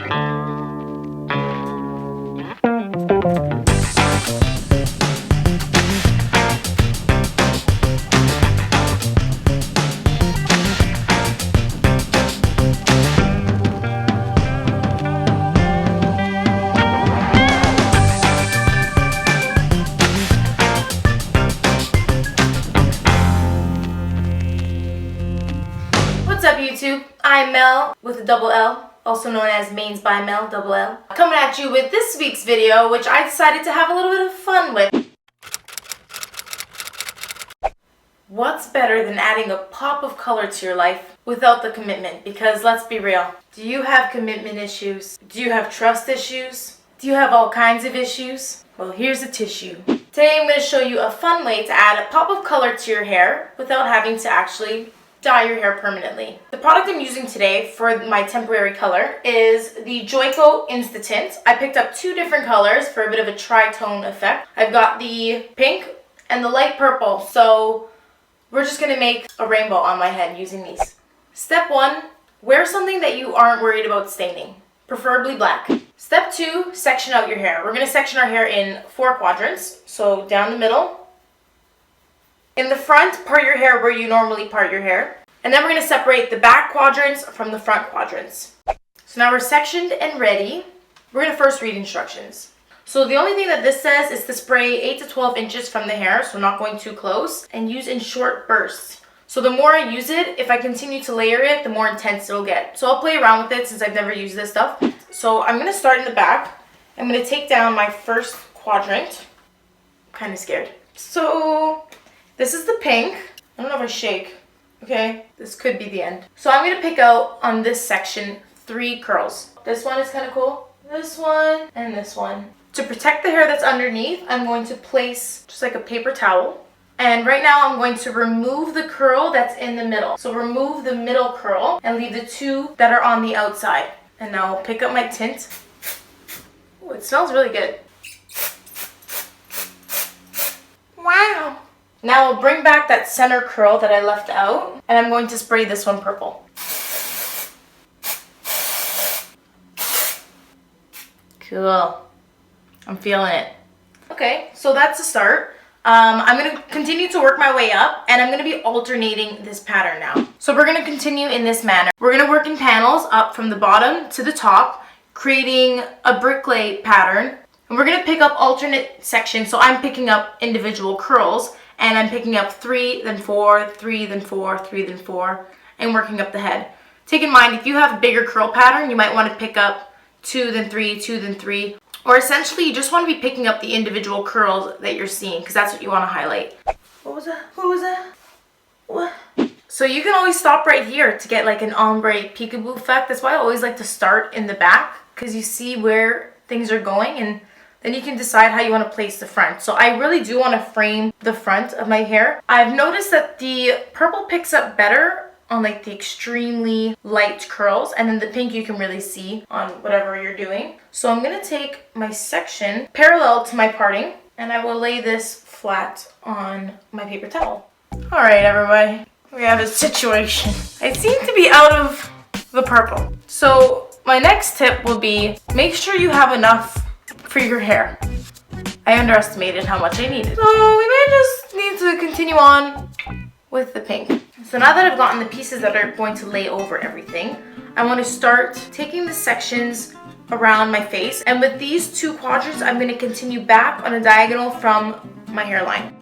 What's up YouTube? I'm Mel with a double L, also known as Mains by Mel, double L. Coming at you with this week's video, which I decided to have a little bit of fun with. What's better than adding a pop of color to your life without the commitment? Because let's be real, do you have commitment issues? Do you have trust issues? Do you have all kinds of issues? Well, here's a tissue. Today I'm going to show you a fun way to add a pop of color to your hair without having to actually dye your hair permanently. The product I'm using today for my temporary color is the Joico INSTATINT. I picked up two different colors for a bit of a tri-tone effect. I've got the pink and the light purple, so we're just gonna make a rainbow on my head using these. Step 1, wear something that you aren't worried about staining, preferably black. Step 2, section out your hair. We're gonna section our hair in 4 quadrants, so down the middle. In the front, part your hair where you normally part your hair. And then we're going to separate the back quadrants from the front quadrants. So now we're sectioned and ready. We're going to first read instructions. So the only thing that this says is to spray 8 to 12 inches from the hair, so not going too close, and use in short bursts. So the more I use it, if I continue to layer it, the more intense it'll get. So I'll play around with it since I've never used this stuff. So I'm going to start in the back. I'm going to take down my first quadrant. I'm kind of scared. So this is the pink. I don't know if I shake. Okay, this could be the end. So I'm going to pick out on this section 3 curls. This one is kind of cool. This one and this one. To protect the hair that's underneath, I'm going to place just like a paper towel. And right now I'm going to remove the curl that's in the middle. So remove the middle curl and leave the 2 that are on the outside. And now I'll pick up my tint. Oh, it smells really good. Wow. Now I'll bring back that center curl that I left out, and I'm going to spray this one purple. Cool. I'm feeling it. Okay, so that's the start. I'm going to continue to work my way up, and I'm going to be alternating this pattern now. So we're going to continue in this manner. We're going to work in panels up from the bottom to the top, creating a bricklay pattern. And we're going to pick up alternate sections, so I'm picking up individual curls. And I'm picking up 3, then 4, 3, then 4, 3, then 4, and working up the head. Take in mind, if you have a bigger curl pattern, you might want to pick up 2, then 3, 2, then 3. Or essentially, you just want to be picking up the individual curls that you're seeing, because that's what you want to highlight. What was that? What was that? What? So you can always stop right here to get like an ombre peekaboo effect. That's why I always like to start in the back, because you see where things are going, and then you can decide how you want to place the front. So I really do want to frame the front of my hair. I've noticed that the purple picks up better on like the extremely light curls, and then the pink you can really see on whatever you're doing. So I'm going to take my section parallel to my parting, and I will lay this flat on my paper towel. All right, everybody, we have a situation. I seem to be out of the purple. So my next tip will be, make sure you have enough for your hair. I underestimated how much I needed. So we might just need to continue on with the pink. So now that I've gotten the pieces that are going to lay over everything, I want to start taking the sections around my face. And with these 2 quadrants, I'm going to continue back on a diagonal from my hairline.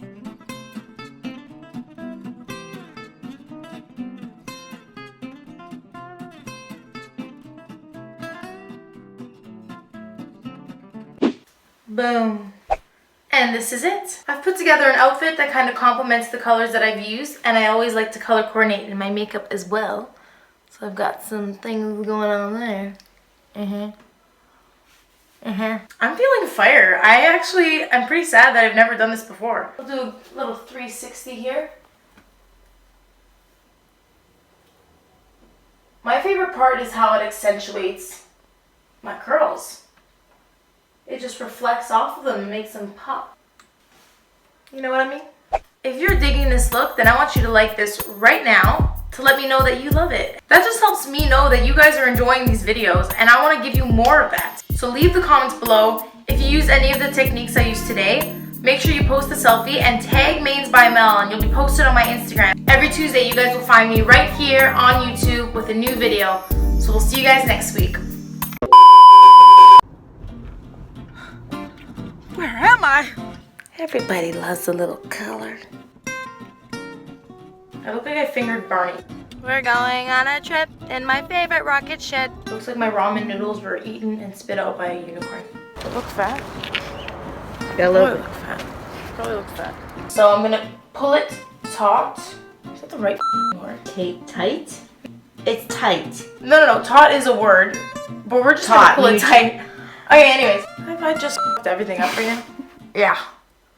Boom. And this is it. I've put together an outfit that kind of complements the colors that I've used, and I always like to color coordinate in my makeup as well. So I've got some things going on there. I'm feeling fire. I'm pretty sad that I've never done this before. We'll do a little 360 here. My favorite part is how it accentuates my curls. It just reflects off of them and makes them pop. You know what I mean? If you're digging this look, then I want you to like this right now. to let me know that you love it. That just helps me know that you guys are enjoying these videos and I want to give you more of that. So leave the comments below. If you use any of the techniques I used today, make sure you post a selfie and tag Mains by Mel and you'll be posted on my Instagram. Every Tuesday you guys will find me right here on YouTube with a new video. So we'll see you guys next week. Where am I? Everybody loves a little color. I look like I fingered Barney. We're going on a trip in my favorite rocket ship. Looks like my ramen noodles were eaten and spit out by a unicorn. It looks fat. Got a little bit. Look fat. Probably looks fat. So I'm gonna pull it taut. Is that the right word? Tight? It's tight. No. Taut is a word, but we're just gonna pull it tight. Okay, anyways. Have I just f***ed everything up for you? Yeah.